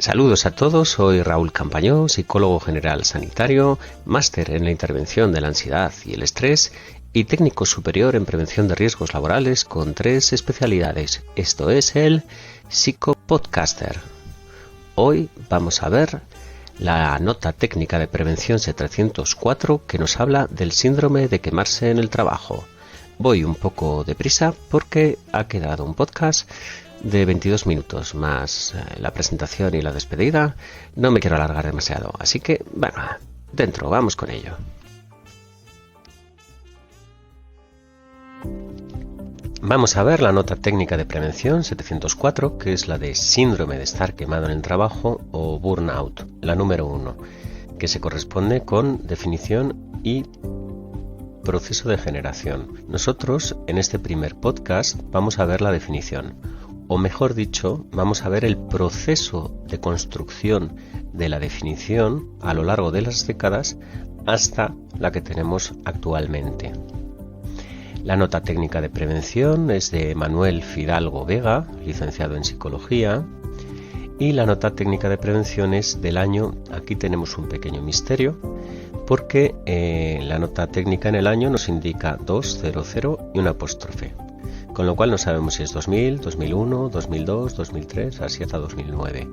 Saludos a todos, soy Raúl Campañó, psicólogo general sanitario, máster en la intervención de la ansiedad y el estrés y técnico superior en prevención de riesgos laborales con 3 especialidades. Esto es el Psicopodcaster. Hoy vamos a ver la nota técnica de prevención 704 que nos habla del síndrome de quemarse en el trabajo. Voy un poco deprisa porque ha quedado un podcast de 22 minutos más la presentación y la despedida. No me quiero alargar demasiado, así que, bueno, dentro, vamos con ello. Vamos a ver la nota técnica de prevención 704, que es la de síndrome de estar quemado en el trabajo o burnout, la número 1, que se corresponde con definición y proceso de generación. Nosotros, en este primer podcast, vamos a ver la definición. O mejor dicho, vamos a ver el proceso de construcción de la definición a lo largo de las décadas hasta la que tenemos actualmente. La nota técnica de prevención es de Manuel Fidalgo Vega, licenciado en psicología, y la nota técnica de prevención es del año, aquí tenemos un pequeño misterio, porque la nota técnica en el año nos indica 200 y un apóstrofe. Con lo cual no sabemos si es 2000, 2001, 2002, 2003, así hasta 2009.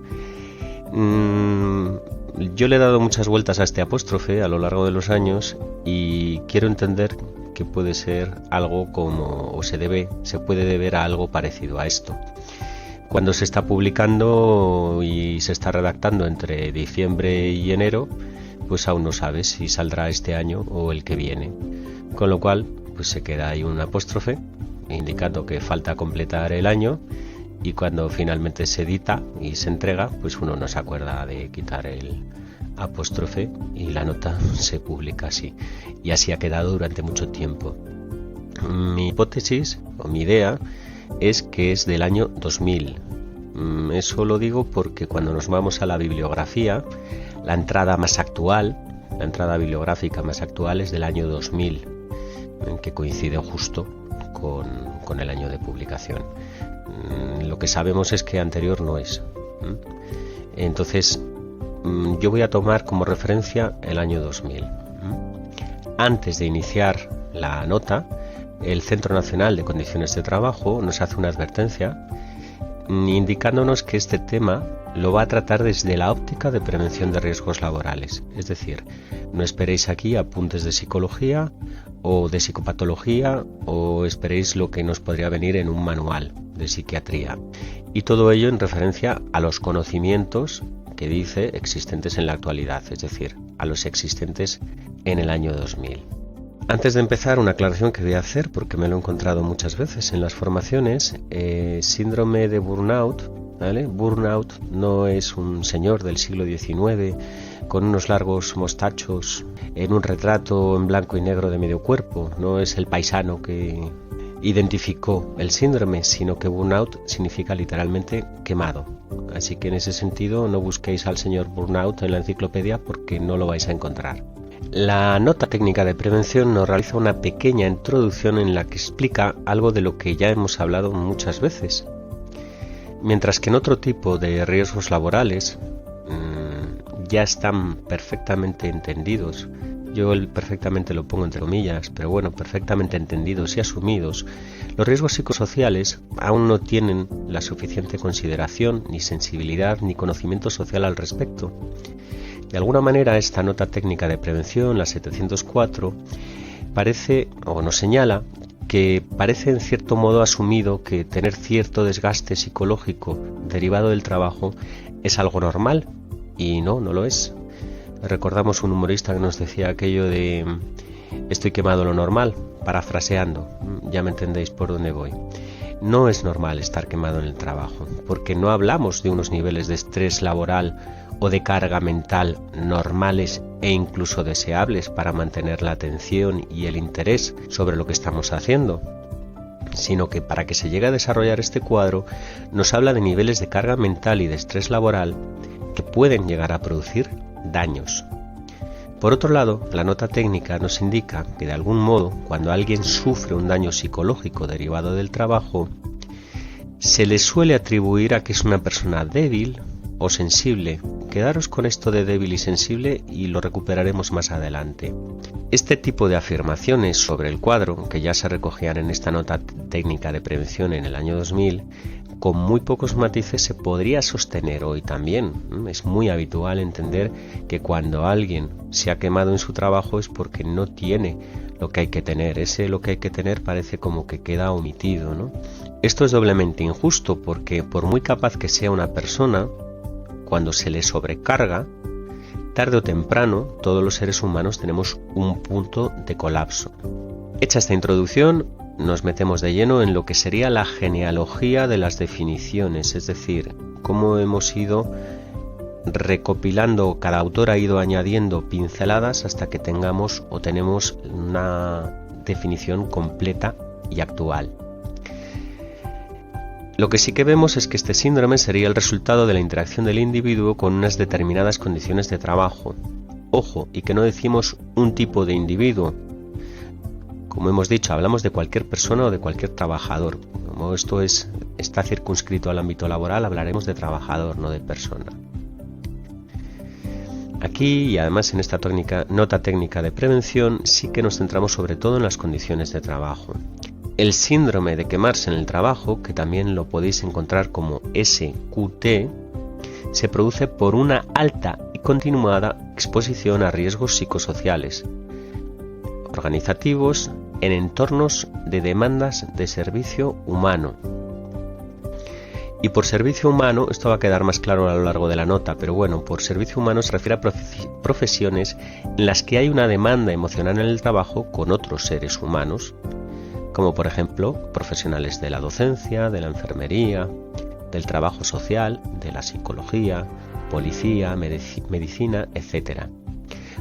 Yo le he dado muchas vueltas a este apóstrofe a lo largo de los años y quiero entender que puede ser algo como, o se puede deber a algo parecido a esto. Cuando se está publicando y se está redactando entre diciembre y enero, pues aún no sabes si saldrá este año o el que viene. Con lo cual, pues se queda ahí un apóstrofe indicando que falta completar el año, y cuando finalmente se edita y se entrega, pues uno no se acuerda de quitar el apóstrofe y la nota se publica así. Y así ha quedado durante mucho tiempo. Mi hipótesis o mi idea es que es del año 2000. Eso lo digo porque cuando nos vamos a la bibliografía, la entrada bibliográfica más actual es del año 2000, que coincide justo con el año de publicación. Lo que sabemos es que anterior no es. Entonces, yo voy a tomar como referencia el año 2000. Antes de iniciar la nota, el Centro Nacional de Condiciones de Trabajo nos hace una advertencia indicándonos que este tema lo va a tratar desde la óptica de prevención de riesgos laborales. Es decir, no esperéis aquí apuntes de psicología o de psicopatología, o esperéis lo que nos podría venir en un manual de psiquiatría. Y todo ello en referencia a los conocimientos que dice existentes en la actualidad, es decir, a los existentes en el año 2000. Antes de empezar, una aclaración que voy a hacer porque me lo he encontrado muchas veces en las formaciones. Síndrome de burnout, ¿vale? Burnout no es un señor del siglo XIX con unos largos mostachos en un retrato en blanco y negro de medio cuerpo. No es el paisano que identificó el síndrome, sino que burnout significa literalmente quemado. Así que en ese sentido no busquéis al señor Burnout en la enciclopedia porque no lo vais a encontrar. La nota técnica de prevención nos realiza una pequeña introducción en la que explica algo de lo que ya hemos hablado muchas veces. Mientras que en otro tipo de riesgos laborales ya están perfectamente entendidos, yo perfectamente lo pongo entre comillas, pero bueno, perfectamente entendidos y asumidos, los riesgos psicosociales aún no tienen la suficiente consideración, ni sensibilidad, ni conocimiento social al respecto. De alguna manera, esta nota técnica de prevención, la 704, parece, o nos señala, que parece en cierto modo asumido que tener cierto desgaste psicológico derivado del trabajo es algo normal, y no lo es. Recordamos un humorista que nos decía aquello de estoy quemado lo normal, parafraseando, ya me entendéis por dónde voy. No es normal estar quemado en el trabajo, porque no hablamos de unos niveles de estrés laboral o de carga mental normales e incluso deseables para mantener la atención y el interés sobre lo que estamos haciendo, sino que para que se llegue a desarrollar este cuadro nos habla de niveles de carga mental y de estrés laboral que pueden llegar a producir daños. Por otro lado, la nota técnica nos indica que de algún modo, cuando alguien sufre un daño psicológico derivado del trabajo, se le suele atribuir a que es una persona débil o sensible. Quedaros con esto de débil y sensible y lo recuperaremos más adelante. Este tipo de afirmaciones sobre el cuadro, que ya se recogían en esta nota técnica de prevención en el año 2000, con muy pocos matices se podría sostener hoy también. Es muy habitual entender que cuando alguien se ha quemado en su trabajo es porque no tiene lo que hay que tener. Lo que hay que tener parece como que queda omitido, ¿no? Esto es doblemente injusto porque por muy capaz que sea una persona, cuando se le sobrecarga, tarde o temprano todos los seres humanos tenemos un punto de colapso. Hecha esta introducción, nos metemos de lleno en lo que sería la genealogía de las definiciones, es decir, cómo hemos ido recopilando, cada autor ha ido añadiendo pinceladas hasta que tenemos o tenemos una definición completa y actual. Lo que sí que vemos es que este síndrome sería el resultado de la interacción del individuo con unas determinadas condiciones de trabajo. Ojo, y que no decimos un tipo de individuo. Como hemos dicho, hablamos de cualquier persona o de cualquier trabajador. Como esto está circunscrito al ámbito laboral, hablaremos de trabajador, no de persona. Aquí, y además en esta nota técnica de prevención, sí que nos centramos sobre todo en las condiciones de trabajo. El síndrome de quemarse en el trabajo, que también lo podéis encontrar como SQT, se produce por una alta y continuada exposición a riesgos psicosociales, organizativos, en entornos de demandas de servicio humano. Y por servicio humano, esto va a quedar más claro a lo largo de la nota, pero bueno, por servicio humano se refiere a profesiones en las que hay una demanda emocional en el trabajo con otros seres humanos, como por ejemplo profesionales de la docencia, de la enfermería, del trabajo social, de la psicología, policía, medicina, etc.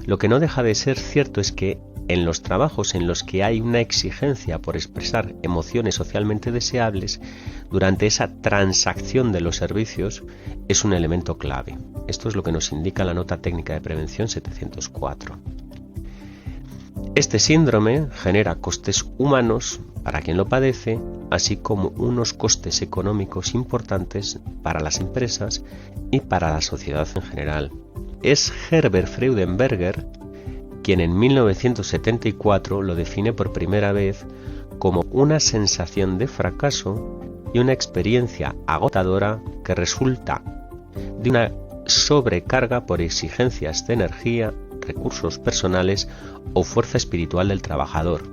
Lo que no deja de ser cierto es que en los trabajos en los que hay una exigencia por expresar emociones socialmente deseables, durante esa transacción de los servicios es un elemento clave. Esto es lo que nos indica la nota técnica de prevención 704. Este síndrome genera costes humanos para quien lo padece, así como unos costes económicos importantes para las empresas y para la sociedad en general. Es Herbert Freudenberger quien en 1974 lo define por primera vez como una sensación de fracaso y una experiencia agotadora que resulta de una sobrecarga por exigencias de energía, recursos personales o fuerza espiritual del trabajador.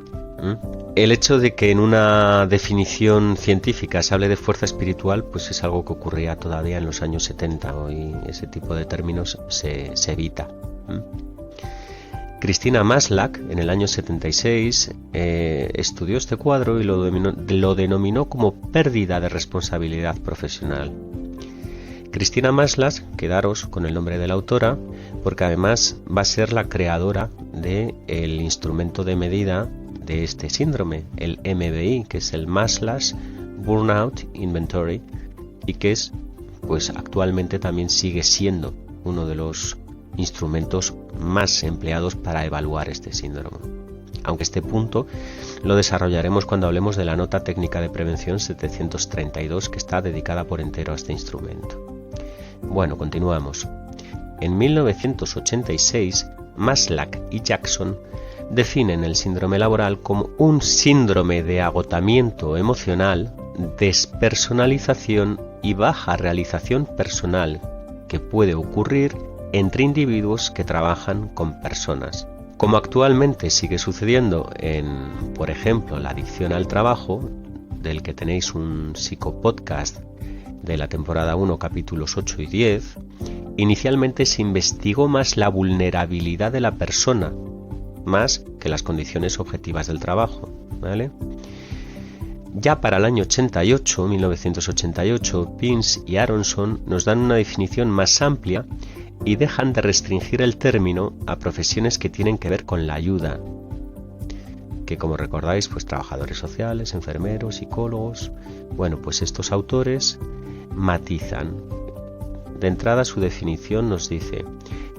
El hecho de que en una definición científica se hable de fuerza espiritual, pues es algo que ocurría todavía en los años 70. Hoy ese tipo de términos se evita. Christina Maslach, en el año 76, estudió este cuadro y lo denominó como pérdida de responsabilidad profesional. Christina Maslach, quedaros con el nombre de la autora, porque además va a ser la creadora del instrumento de medida de este síndrome, el MBI, que es el Maslach Burnout Inventory, y que pues actualmente también sigue siendo uno de los instrumentos más empleados para evaluar este síndrome. Aunque este punto lo desarrollaremos cuando hablemos de la nota técnica de prevención 732, que está dedicada por entero a este instrumento. Bueno, continuamos. En 1986, Maslach y Jackson definen el síndrome laboral como un síndrome de agotamiento emocional, despersonalización y baja realización personal que puede ocurrir entre individuos que trabajan con personas. Como actualmente sigue sucediendo en, por ejemplo, la adicción al trabajo, del que tenéis un psicopodcast de la temporada 1, capítulos 8 y 10, inicialmente se investigó más la vulnerabilidad de la persona, más que las condiciones objetivas del trabajo, ¿vale? Ya para el año 1988, Pince y Aronson nos dan una definición más amplia y dejan de restringir el término a profesiones que tienen que ver con la ayuda, que como recordáis, pues trabajadores sociales, enfermeros, psicólogos. Bueno, pues estos autores matizan. De entrada, su definición nos dice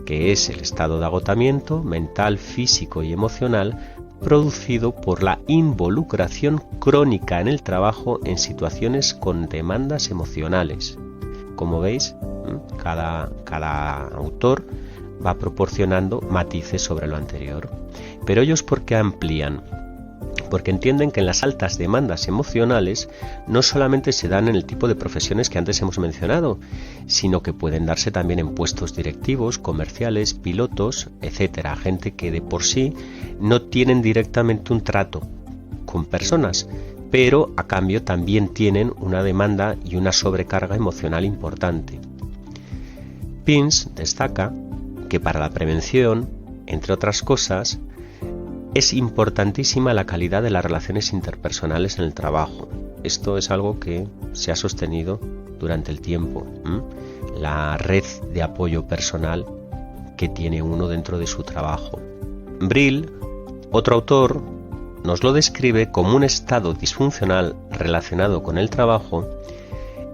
que es el estado de agotamiento mental, físico y emocional producido por la involucración crónica en el trabajo en situaciones con demandas emocionales. Como veis, Cada autor va proporcionando matices sobre lo anterior. Pero ellos, ¿por qué amplían? Porque entienden que en las altas demandas emocionales no solamente se dan en el tipo de profesiones que antes hemos mencionado, sino que pueden darse también en puestos directivos, comerciales, pilotos, etcétera, gente que de por sí no tienen directamente un trato con personas, pero a cambio también tienen una demanda y una sobrecarga emocional importante. Pins destaca que para la prevención, entre otras cosas, es importantísima la calidad de las relaciones interpersonales en el trabajo. Esto es algo que se ha sostenido durante el tiempo. La red de apoyo personal que tiene uno dentro de su trabajo. Brill, otro autor, nos lo describe como un estado disfuncional relacionado con el trabajo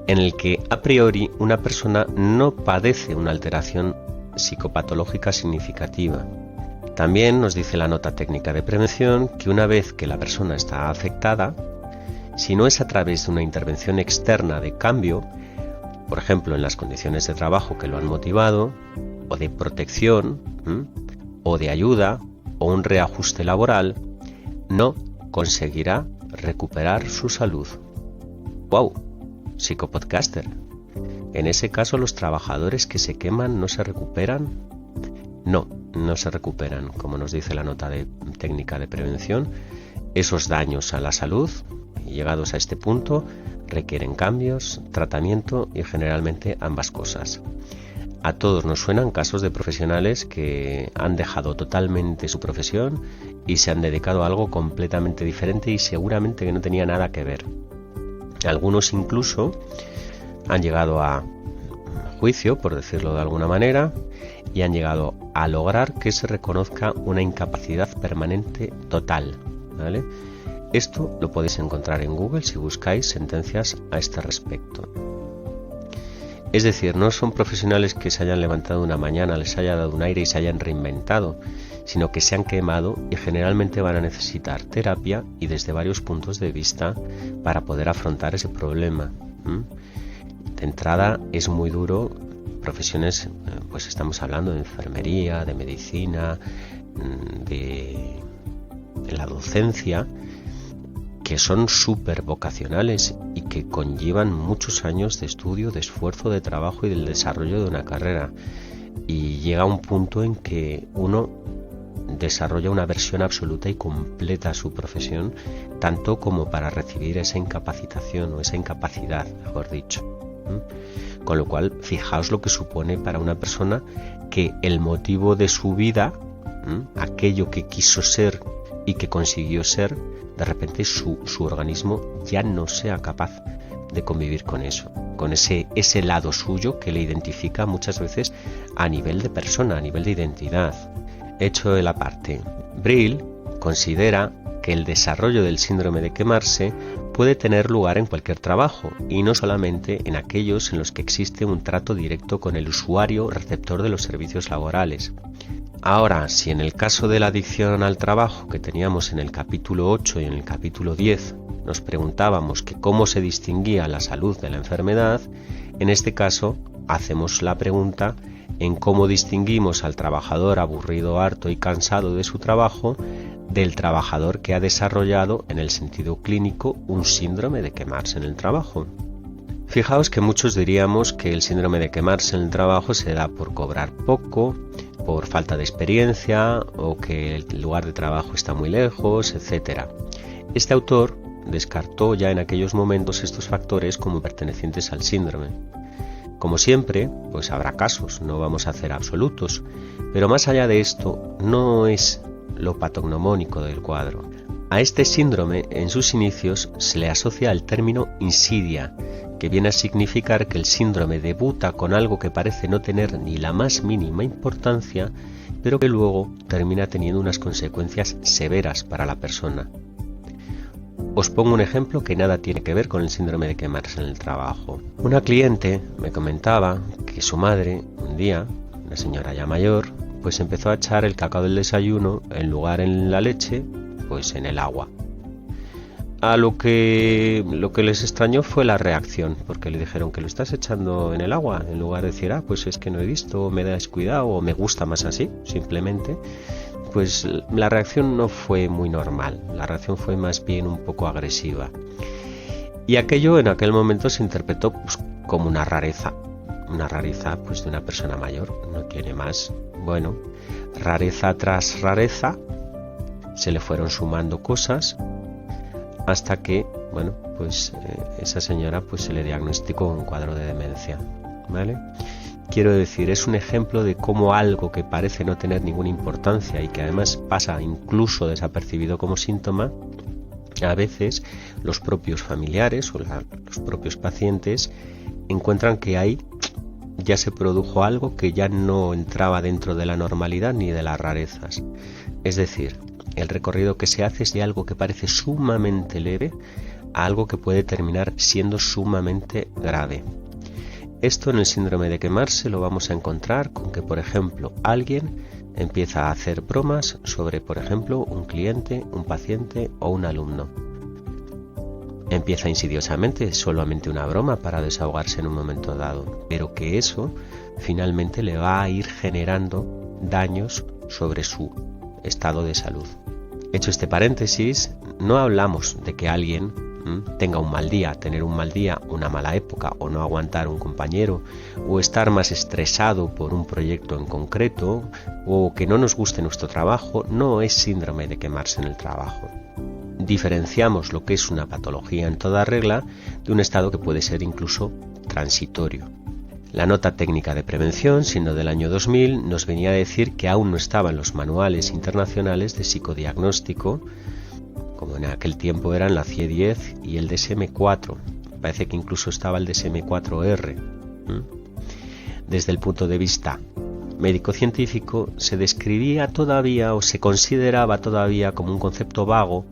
en el que a priori una persona no padece una alteración psicopatológica significativa. También nos dice la nota técnica de prevención que una vez que la persona está afectada, si no es a través de una intervención externa de cambio, por ejemplo en las condiciones de trabajo que lo han motivado, o de protección, o de ayuda, o un reajuste laboral, no conseguirá recuperar su salud. ¡Wow! Psicopodcaster. En ese caso, ¿los trabajadores que se queman no se recuperan? No se recuperan, como nos dice la nota técnica de prevención. Esos daños a la salud, llegados a este punto, requieren cambios, tratamiento y generalmente ambas cosas. A todos nos suenan casos de profesionales que han dejado totalmente su profesión y se han dedicado a algo completamente diferente y seguramente que no tenía nada que ver. Algunos incluso han llegado a juicio, por decirlo de alguna manera, y han llegado a lograr que se reconozca una incapacidad permanente total, ¿vale? Esto lo podéis encontrar en Google si buscáis sentencias a este respecto. Es decir, no son profesionales que se hayan levantado una mañana, les haya dado un aire y se hayan reinventado, sino que se han quemado y generalmente van a necesitar terapia y desde varios puntos de vista para poder afrontar ese problema. De entrada es muy duro, profesiones, pues estamos hablando de enfermería, de medicina, de la docencia, que son súper vocacionales y que conllevan muchos años de estudio, de esfuerzo, de trabajo y del desarrollo de una carrera. Y llega un punto en que uno desarrolla una versión absoluta y completa a su profesión, tanto como para recibir esa incapacitación o esa incapacidad, mejor dicho. Con lo cual, fijaos lo que supone para una persona que el motivo de su vida, aquello que quiso ser y que consiguió ser, de repente su organismo ya no sea capaz de convivir con eso, con ese lado suyo que le identifica muchas veces a nivel de persona, a nivel de identidad. Hecho el aparte, Brill considera que el desarrollo del síndrome de quemarse puede tener lugar en cualquier trabajo y no solamente en aquellos en los que existe un trato directo con el usuario receptor de los servicios laborales. Ahora, si en el caso de la adicción al trabajo que teníamos en el capítulo 8 y en el capítulo 10 nos preguntábamos que cómo se distinguía la salud de la enfermedad, en este caso hacemos la pregunta en cómo distinguimos al trabajador aburrido, harto y cansado de su trabajo del trabajador que ha desarrollado en el sentido clínico un síndrome de quemarse en el trabajo. Fijaos que muchos diríamos que el síndrome de quemarse en el trabajo se da por cobrar poco, por falta de experiencia o que el lugar de trabajo está muy lejos, etc. Este autor descartó ya en aquellos momentos estos factores como pertenecientes al síndrome. Como siempre, pues habrá casos, no vamos a hacer absolutos, pero más allá de esto no es lo patognomónico del cuadro. A este síndrome en sus inicios se le asocia el término insidia, que viene a significar que el síndrome debuta con algo que parece no tener ni la más mínima importancia, pero que luego termina teniendo unas consecuencias severas para la persona. Os pongo un ejemplo que nada tiene que ver con el síndrome de quemarse en el trabajo. Una cliente me comentaba que su madre, un día, una señora ya mayor, pues empezó a echar el cacao del desayuno en lugar en la leche, pues en el agua. A lo que les extrañó fue la reacción, porque le dijeron que lo estás echando en el agua, en lugar de decir, pues es que no he visto, o me das cuidado, o me gusta más así, simplemente. Pues la reacción no fue muy normal, la reacción fue más bien un poco agresiva. Y aquello en aquel momento se interpretó pues, como una rareza pues de una persona mayor, no tiene más. Bueno, rareza tras rareza, se le fueron sumando cosas, hasta que, bueno, pues esa señora pues se le diagnosticó un cuadro de demencia, ¿vale? Quiero decir, es un ejemplo de cómo algo que parece no tener ninguna importancia y que además pasa incluso desapercibido como síntoma, a veces los propios familiares o los propios pacientes encuentran que ahí ya se produjo algo que ya no entraba dentro de la normalidad ni de las rarezas. Es decir, el recorrido que se hace es de algo que parece sumamente leve a algo que puede terminar siendo sumamente grave. Esto en el síndrome de quemarse lo vamos a encontrar con que, por ejemplo, alguien empieza a hacer bromas sobre, por ejemplo, un cliente, un paciente o un alumno. Empieza insidiosamente, solamente una broma para desahogarse en un momento dado, pero que eso finalmente le va a ir generando daños sobre su estado de salud. Hecho este paréntesis, no hablamos de que alguien tenga un mal día, tener un mal día, una mala época, o no aguantar un compañero, o estar más estresado por un proyecto en concreto, o que no nos guste nuestro trabajo. No es síndrome de quemarse en el trabajo. Diferenciamos lo que es una patología en toda regla de un estado que puede ser incluso transitorio. La nota técnica de prevención, siendo del año 2000, nos venía a decir que aún no estaban los manuales internacionales de psicodiagnóstico, como en aquel tiempo eran la CIE-10 y el DSM-4. Parece que incluso estaba el DSM-4R. Desde el punto de vista médico-científico, se describía todavía o se consideraba todavía como un concepto vago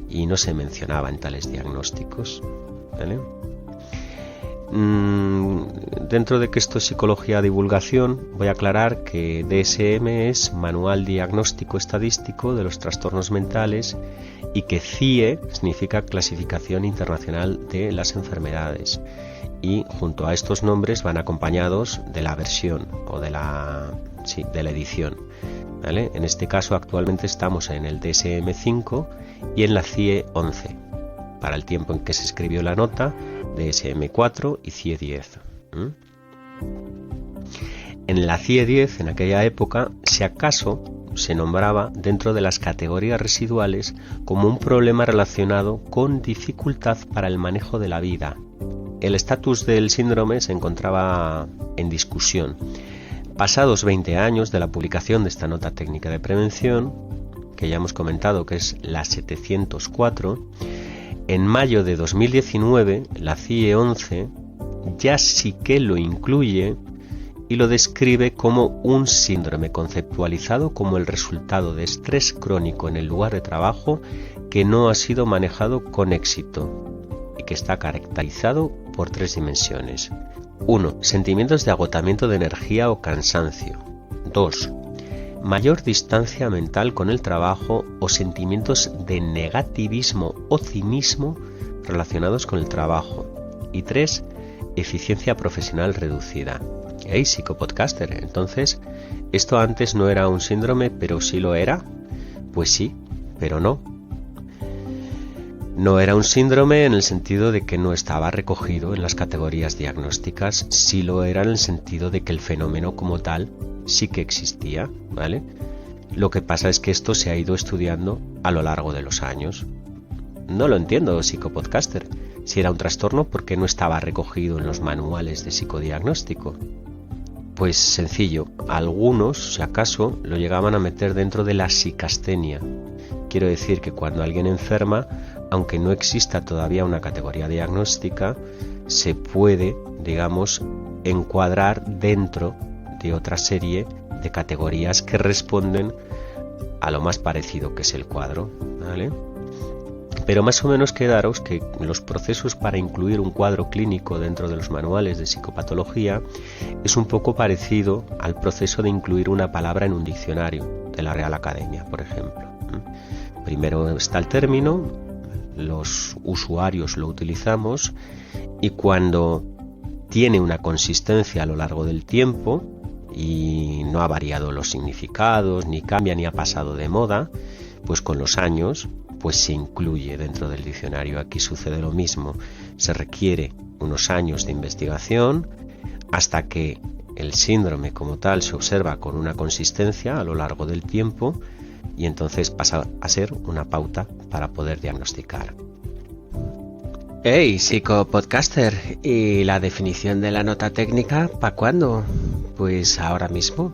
y no se mencionaba en tales diagnósticos, ¿vale? Dentro de que esto es psicología divulgación, voy a aclarar que DSM es Manual Diagnóstico Estadístico de los Trastornos Mentales y que CIE significa Clasificación Internacional de las Enfermedades, y junto a estos nombres van acompañados de la versión o de la edición, ¿vale? En este caso actualmente estamos en el DSM-5 y en la CIE-11 para el tiempo en que se escribió la nota, DSM-4 y CIE-10. En la CIE-10, en aquella época, si acaso se nombraba dentro de las categorías residuales como un problema relacionado con dificultad para el manejo de la vida. El estatus del síndrome se encontraba en discusión. Pasados 20 años de la publicación de esta nota técnica de prevención, que ya hemos comentado que es la 704, en mayo de 2019 la CIE-11 ya sí que lo incluye y lo describe como un síndrome conceptualizado como el resultado de estrés crónico en el lugar de trabajo que no ha sido manejado con éxito y que está caracterizado por 3 dimensiones. 1. Sentimientos de agotamiento de energía o cansancio. 2. Mayor distancia mental con el trabajo o sentimientos de negativismo o cinismo relacionados con el trabajo. Y 3. Eficiencia profesional reducida. Hey, psicopodcaster, entonces, ¿esto antes no era un síndrome, pero sí lo era? Pues sí, pero no. No era un síndrome en el sentido de que no estaba recogido en las categorías diagnósticas, sí lo era en el sentido de que el fenómeno como tal sí que existía, ¿vale? Lo que pasa es que esto se ha ido estudiando a lo largo de los años. No lo entiendo, psicopodcaster. Si era un trastorno, ¿por qué no estaba recogido en los manuales de psicodiagnóstico? Pues sencillo, algunos, si acaso, lo llegaban a meter dentro de la psicastenia. Quiero decir que cuando alguien enferma, aunque no exista todavía una categoría diagnóstica, se puede, digamos, encuadrar dentro de otra serie de categorías que responden a lo más parecido que es el cuadro, ¿vale? Pero más o menos quedaros que los procesos para incluir un cuadro clínico dentro de los manuales de psicopatología es un poco parecido al proceso de incluir una palabra en un diccionario de la Real Academia, por ejemplo. Primero está el término, los usuarios lo utilizamos y cuando tiene una consistencia a lo largo del tiempo y no ha variado los significados, ni cambia ni ha pasado de moda, pues con los años pues se incluye dentro del diccionario. Aquí sucede lo mismo, se requiere unos años de investigación hasta que el síndrome como tal se observa con una consistencia a lo largo del tiempo y entonces pasa a ser una pauta para poder diagnosticar. Hey, psicopodcaster, ¿y la definición de la nota técnica para cuándo? Pues ahora mismo.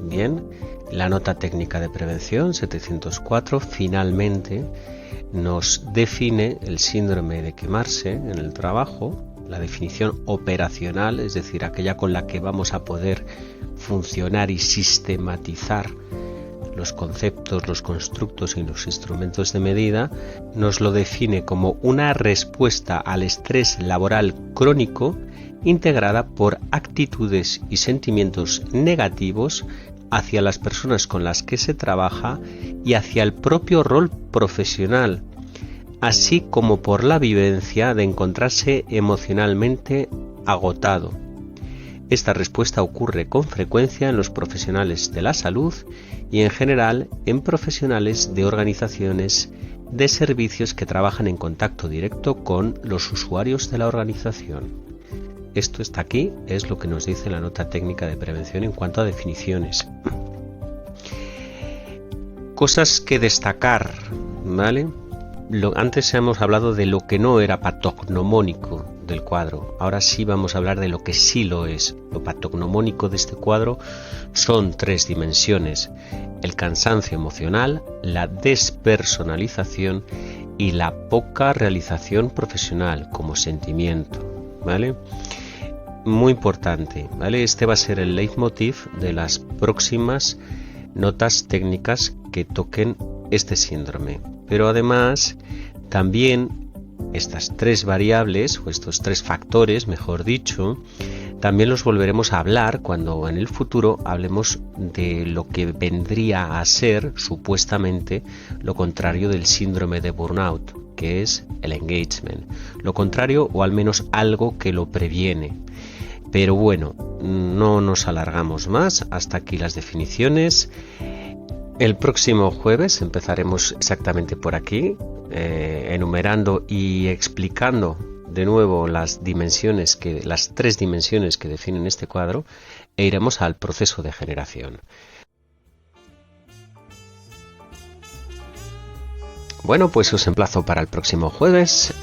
Bien, la nota técnica de prevención 704 finalmente nos define el síndrome de quemarse en el trabajo, la definición operacional, es decir, aquella con la que vamos a poder funcionar y sistematizar los conceptos, los constructos y los instrumentos de medida, nos lo define como una respuesta al estrés laboral crónico integrada por actitudes y sentimientos negativos hacia las personas con las que se trabaja y hacia el propio rol profesional, así como por la vivencia de encontrarse emocionalmente agotado. Esta respuesta ocurre con frecuencia en los profesionales de la salud y en general en profesionales de organizaciones de servicios que trabajan en contacto directo con los usuarios de la organización. Esto está aquí, es lo que nos dice la nota técnica de prevención en cuanto a definiciones. Cosas que destacar, ¿vale? Antes hemos hablado de lo que no era patognomónico del cuadro, ahora sí vamos a hablar de lo que sí lo es. Lo patognomónico de este cuadro son 3 dimensiones: el cansancio emocional, la despersonalización y la poca realización profesional como sentimiento, ¿vale? Muy importante, ¿vale? Este va a ser el leitmotiv de las próximas notas técnicas que toquen este síndrome. Pero además, también estas 3 variables, o estos 3 factores, mejor dicho, también los volveremos a hablar cuando en el futuro hablemos de lo que vendría a ser, supuestamente, lo contrario del síndrome de burnout, que es el engagement. Lo contrario, o al menos algo que lo previene. Pero bueno, no nos alargamos más, hasta aquí las definiciones. El próximo jueves empezaremos exactamente por aquí, enumerando y explicando de nuevo las 3 dimensiones que definen este cuadro, e iremos al proceso de generación. Bueno, pues os emplazo para el próximo jueves.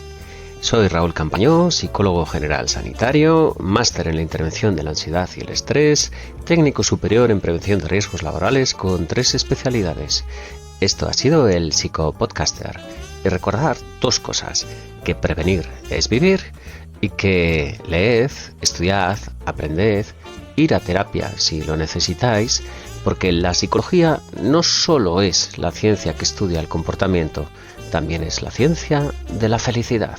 Soy Raúl Campañó, psicólogo general sanitario, máster en la intervención de la ansiedad y el estrés, técnico superior en prevención de riesgos laborales con 3 especialidades. Esto ha sido el Psicopodcaster. Y recordad 2 cosas: que prevenir es vivir y que leed, estudiad, aprended, ir a terapia si lo necesitáis, porque la psicología no solo es la ciencia que estudia el comportamiento, también es la ciencia de la felicidad.